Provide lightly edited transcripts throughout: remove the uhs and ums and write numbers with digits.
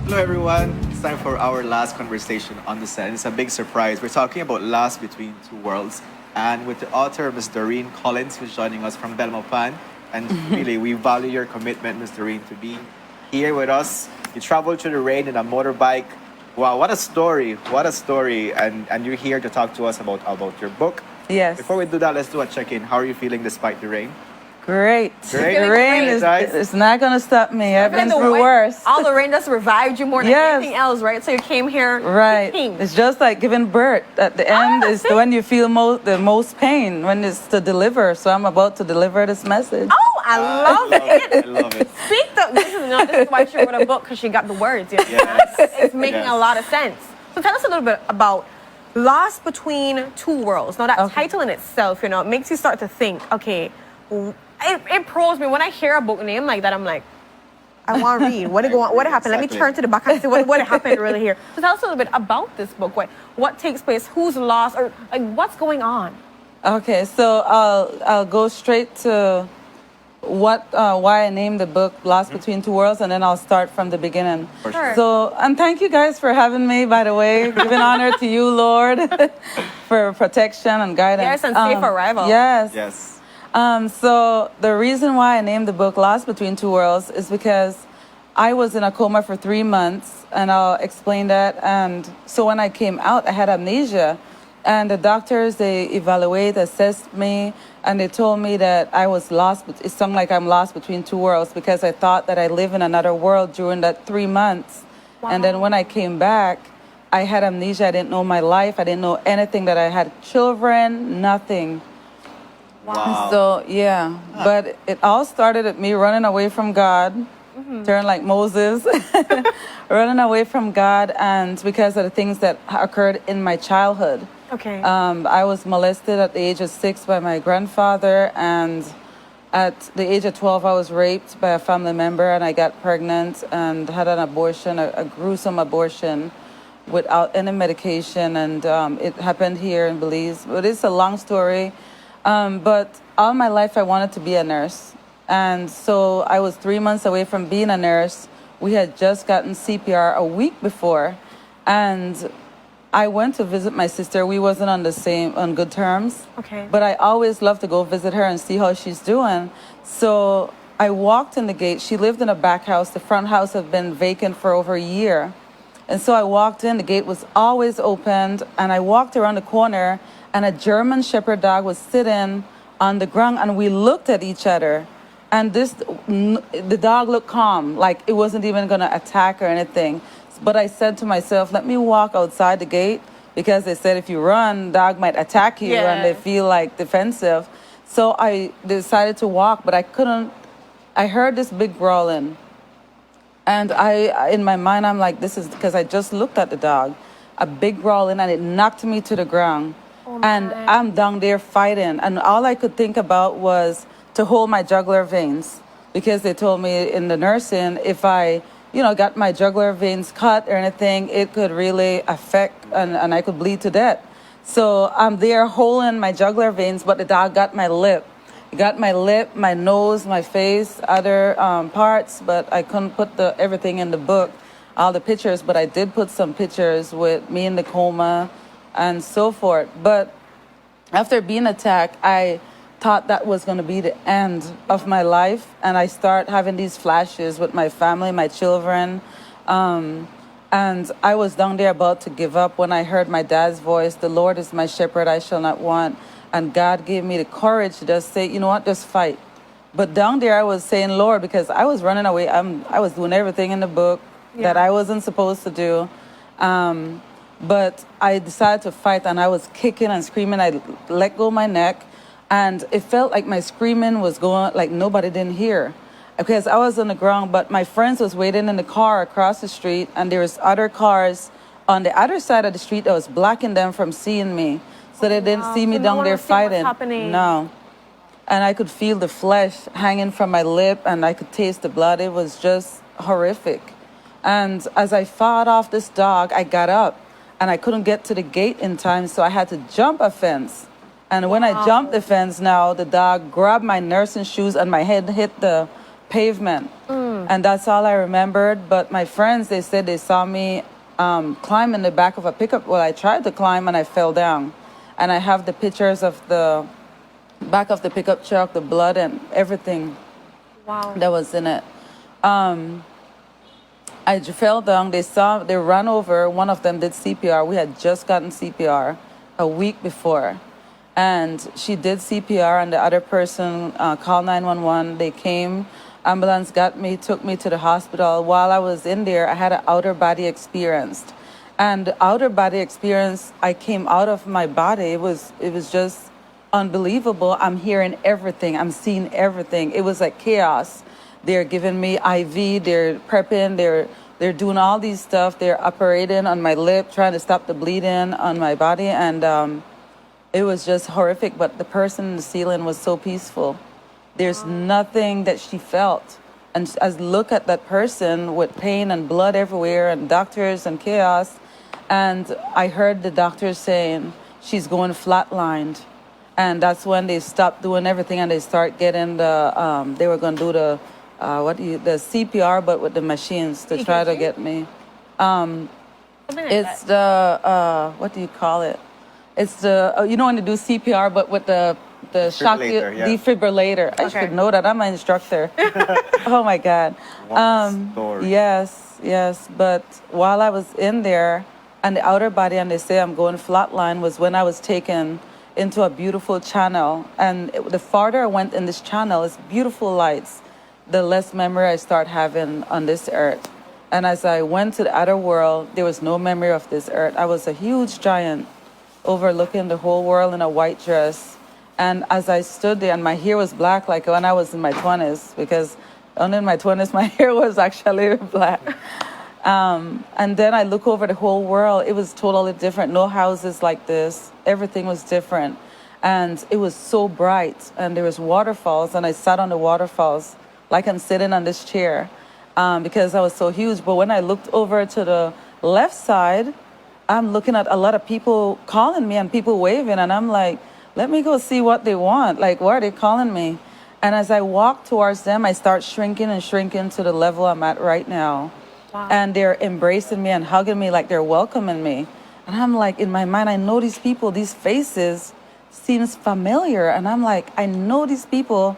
Hello, everyone. It's time for our last conversation on the set. It's a big surprise. We're talking about Lost Between Two Worlds, and with the author, Ms. Dorin Collins, who's joining us from Belmopan. And really, we value your commitment, Ms. Dorin, to be here with us. You traveled through the rain in a motorbike. Wow, what a story! What a story! And you're here to talk to us about your book. Yes. Before we do that, let's do a check-in. How are you feeling despite the rain? Great. Great. The rain Great, is right? it's not going to stop me. I've been And the through rain- worse. All the rain just revived you more than Yes. anything else, right? So you came here Right. thinking. It's just like giving birth. At the end is see? when you feel the most pain, when it's to deliver. So I'm about to deliver this message. Oh, I love it. I love it. This is why she wrote a book, because she got the words. You know? Yes. It's making Yes. a lot of sense. So tell us a little bit about Lost Between Two Worlds. Now that Okay. title in itself, it makes you start to think, okay, it pros me. When I hear a book name like that, I'm like, I want to read. What happened? Let me Exactly. turn to the back and see what happened really here. So tell us a little bit about this book. What takes place? Who's lost? Or like what's going on? Okay, so I'll go straight to why I named the book Lost Between Two Worlds, and then I'll start from the beginning. For Sure. So, and thank you guys for having me, by the way. Giving honor to you, Lord, for protection and guidance. Yes, and safe arrival. Yes. Yes. So the reason why I named the book Lost Between Two Worlds is because I was in a coma for 3 months, and I'll explain that. And so when I came out, I had amnesia. And the doctors, they assessed me, and they told me that I was lost. It sounded like I'm lost between two worlds because I thought that I live in another world during that 3 months. Wow. And then when I came back, I had amnesia. I didn't know my life. I didn't know anything, that I had children, nothing. Wow. So, yeah. But it all started at me running away from God, turning like Moses, running away from God, and because of the things that occurred in my childhood. Okay. I was molested at the age of 6 by my grandfather, and at the age of 12, I was raped by a family member, and I got pregnant and had an abortion, a gruesome abortion, without any medication, and it happened here in Belize. But it's a long story. But all my life, I wanted to be a nurse. And so I was 3 months away from being a nurse. We had just gotten CPR a week before. And I went to visit my sister. We wasn't on good terms. Okay. But I always love to go visit her and see how she's doing. So I walked in the gate. She lived in a back house. The front house had been vacant for over a year. And so I walked in, the gate was always opened, and I walked around the corner, and a German Shepherd dog was sitting on the ground, and we looked at each other. And the dog looked calm, like it wasn't even going to attack or anything. But I said to myself, let me walk outside the gate, because they said if you run, dog might attack you, and they feel like defensive. So I decided to walk, but I couldn't. I heard this big growling. And in my mind, I'm like, this is because I just looked at the dog, a big growling, and it knocked me to the ground. And I'm down there fighting. And all I could think about was to hold my jugular veins, because they told me in the nursing, if I, got my jugular veins cut or anything, it could really affect and I could bleed to death. So I'm there holding my jugular veins, but the dog got my lip. It got my lip, my nose, my face, other parts, but I couldn't put everything in the book, all the pictures, but I did put some pictures with me in the coma and so forth. But after being attacked, I thought that was going to be the end of my life, and I start having these flashes with my family, my children, and I was down there about to give up when I heard my dad's voice, "The Lord is my shepherd, I shall not want." And God gave me the courage to just say, you know what, just fight. But down there I was saying, Lord, because I was running away. I was doing everything in the book that I wasn't supposed to do. But I decided to fight, and I was kicking and screaming. I let go of my neck, and it felt like my screaming was going like nobody didn't hear, because I was on the ground. But my friends was waiting in the car across the street, and there was other cars on the other side of the street that was blocking them from seeing me. So they didn't see me So no down one there would see what's fighting. happening. No. And I could feel the flesh hanging from my lip, and I could taste the blood. It was just horrific. And as I fought off this dog, I got up, and I couldn't get to the gate in time, so I had to jump a fence. And when I jumped the fence, now the dog grabbed my nursing shoes, and my head hit the pavement. And that's all I remembered. But my friends, they said they saw me climb in the back of a pickup. Well, I tried to climb and I fell down. And I have the pictures of the back of the pickup truck, the blood and everything that was in it. I fell down. They ran over. One of them did CPR. We had just gotten CPR a week before. And she did CPR, and the other person called 911. They came. Ambulance got me, took me to the hospital. While I was in there, I had an outer body experience. And the outer body experience, I came out of my body. It was just unbelievable. I'm hearing everything. I'm seeing everything. It was like chaos. They're giving me IV. They're prepping. They're doing all these stuff. They're operating on my lip, trying to stop the bleeding on my body. And it was just horrific. But the person in the ceiling was so peaceful. There's nothing that she felt. And I look at that person with pain and blood everywhere and doctors and chaos. And I heard the doctors saying she's going flatlined. And that's when they stopped doing everything and they start getting the, they were going to do the CPR, but with the machines to try to get me. It's the, what do you call it? It's the, you know when they do CPR, but with the shock defibrillator. I should know that. I'm an instructor. Oh my God. Yes. But while I was in there and the outer body, and they say I'm going flatline, was when I was taken into a beautiful channel. And the farther I went in this channel, it's beautiful lights, the less memory I start having on this earth. And as I went to the other world, there was no memory of this earth. I was a huge giant overlooking the whole world in a white dress. And as I stood there, and my hair was black like when I was in my 20s, because only in my 20s my hair was actually black. And then I look over the whole world. It was totally different. No houses like this. Everything was different. And it was so bright. And there was waterfalls. And I sat on the waterfalls like I'm sitting on this chair because I was so huge. But when I looked over to the left side, I'm looking at a lot of people calling me and people waving. And I'm like, let me go see what they want. Like, why are they calling me? And as I walk towards them, I start shrinking and shrinking to the level I'm at right now. Wow. And they're embracing me and hugging me like they're welcoming me. And I'm like, in my mind, I know these people, these faces seems familiar. And I'm like, I know these people.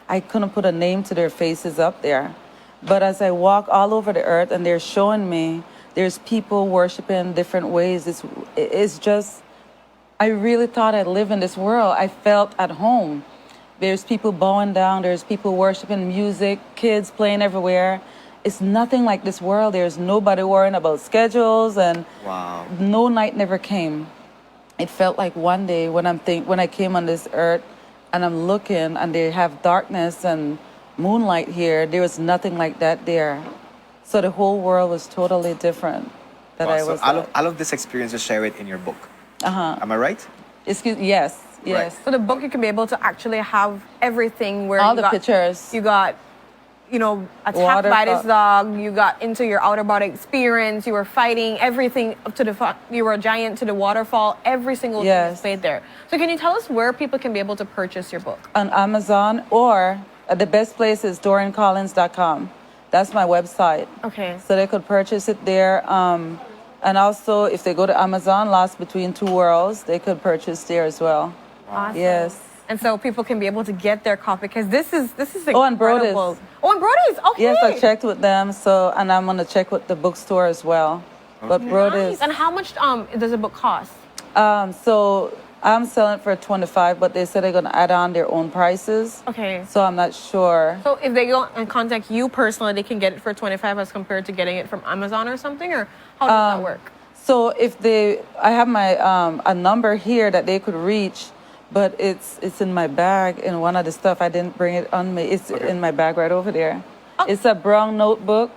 I couldn't put a name to their faces up there. But as I walk all over the earth and they're showing me, there's people worshiping different ways. It's just, I really thought I'd live in this world. I felt at home. There's people bowing down. There's people worshiping music, kids playing everywhere. It's nothing like this world. There's nobody worrying about schedules, and no night never came. It felt like one day when I came on this earth and I'm looking and they have darkness and moonlight here, there was nothing like that there. So the whole world was totally different. So I love this experience. Just share it in your book. Am I right? Yes. Right. So the book, you can be able to actually have everything where all the pictures. You got, attacked by this dog. You got into your outer body experience. You were fighting everything up to the you were a giant to the waterfall. Every single thing is played there. So can you tell us where people can be able to purchase your book? On Amazon, or the best place is dorincollins.com. That's my website. Okay. So they could purchase it there. And also, if they go to Amazon, Lost Between Two Worlds, they could purchase there as well. Awesome. Yes. And so people can be able to get their copy, because this is incredible. Oh, and Brody's. Oh, and Brody's. Okay. Yes, I checked with them. So, and I'm gonna check with the bookstore as well. Okay. But Brody's. Nice. And how much does a book cost? So I'm selling it for $25, but they said they're gonna add on their own prices. Okay. So I'm not sure. So if they go and contact you personally, they can get it for $25 as compared to getting it from Amazon or something, or how does that work? So if I have my a number here that they could reach. But it's in my bag in one of the stuff. I didn't bring it on me. It's in my bag right over there. Oh. It's a brown notebook.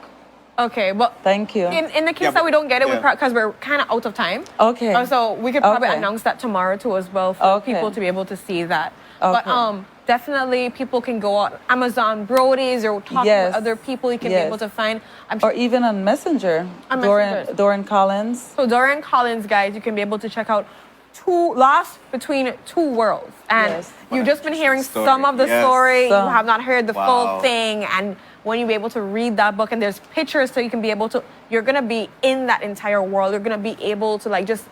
Okay, well, thank you. In the case that we don't get it, because we're kind of out of time. Okay. So we could probably announce that tomorrow too as well for people to be able to see that. Okay. But definitely people can go on Amazon, Brody's, or talk to other people you can be able to find. Or even on Messenger. Dorin Collins. So Dorin Collins, guys, you can be able to check out Lost Between Two Worlds. And you've just been hearing some of the story. You have not heard the full thing. And when you'll be able to read that book and there's pictures so you can be able to, you're going to be in that entire world. You're going to be able to like just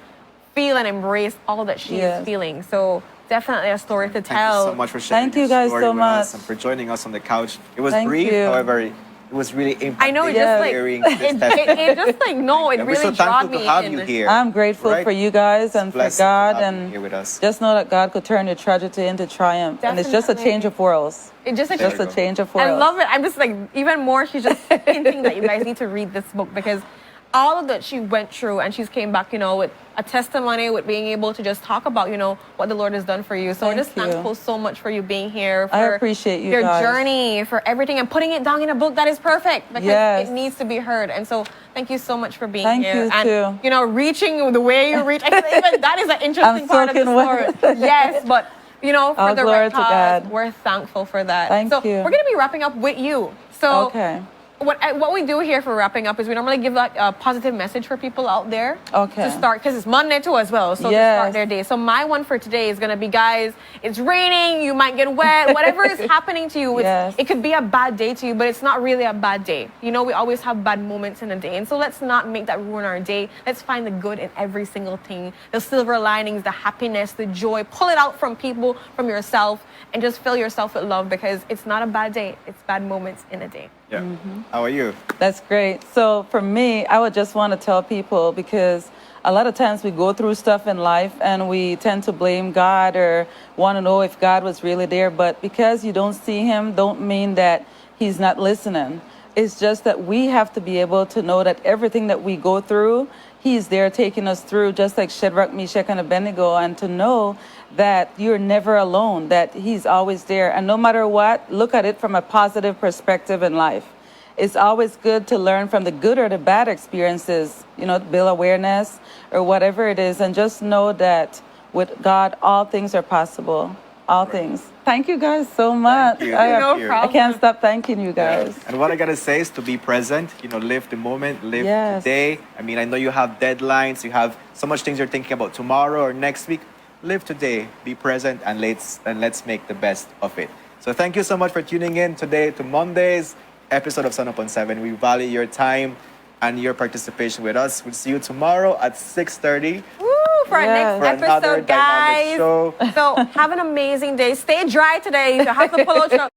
feel and embrace all that she is feeling. So definitely a story to tell. Thank you so much for sharing Thank you your guys story so with much. us and for joining us on the couch. It was Thank brief, you. however, it was really impactful. I know, it just like, it just like, no, it And really we're so drawed thankful me to have in. you here. I'm grateful right? for you guys and for Blessed to God, have you and here with us. just know that God could turn your tragedy into triumph. And it's just a change of worlds. It just, Just a change of worlds. I love it. I'm just like, even more, she's just hinting that you guys need to read this book because all of that she went through and she's came back, you know, with a testimony, with being able to just talk about, you know, what the Lord has done for you. So we're just thankful so much for you being here. For I appreciate you your guys. journey, for everything, and putting it down in a book that is perfect because it needs to be heard. And so thank you so much for being here. Thank you and, you know, reaching the way you reach. Even that is an interesting part of the story. Yes, but you know, for the right cause, we're thankful for that. Thank you. We're going to be wrapping up with you. So okay. What we do here for wrapping up is we normally give like a positive message for people out there to start, because it's Monday too as well, so to start their day. So my one for today is gonna be, guys, it's raining, you might get wet, whatever is happening to you, it could be a bad day to you, but it's not really a bad day. You know, we always have bad moments in a day, and so let's not make that ruin our day. Let's find the good in every single thing, the silver linings, the happiness, the joy. Pull it out from people, from yourself, and just fill yourself with love, because it's not a bad day, it's bad moments in a day. Yeah. How are you? That's great. So for me, I would just want to tell people, because a lot of times we go through stuff in life and we tend to blame God or want to know if God was really there. But because you don't see him, don't mean that he's not listening. It's just that we have to be able to know that everything that we go through, he's there taking us through, just like Shadrach, Meshach, and Abednego, and to know that you're never alone, that he's always there. And no matter what, look at it from a positive perspective in life. It's always good to learn from the good or the bad experiences, you know, build awareness or whatever it is, and just know that with God, all things are possible. All things. Thank you guys so much. Thank you. I can't stop thanking you guys. And what I gotta say is to be present, you know, live the moment, live today. I mean, I know you have deadlines, you have so much things you're thinking about tomorrow or next week. Live today, be present, and let's make the best of it. So thank you so much for tuning in today to Monday's episode of Sun Up on 7. We value your time and your participation with us. We'll see you tomorrow at 6:30. For our next episode, guys. Show. So have an amazing day. Stay dry today. You have to pull out your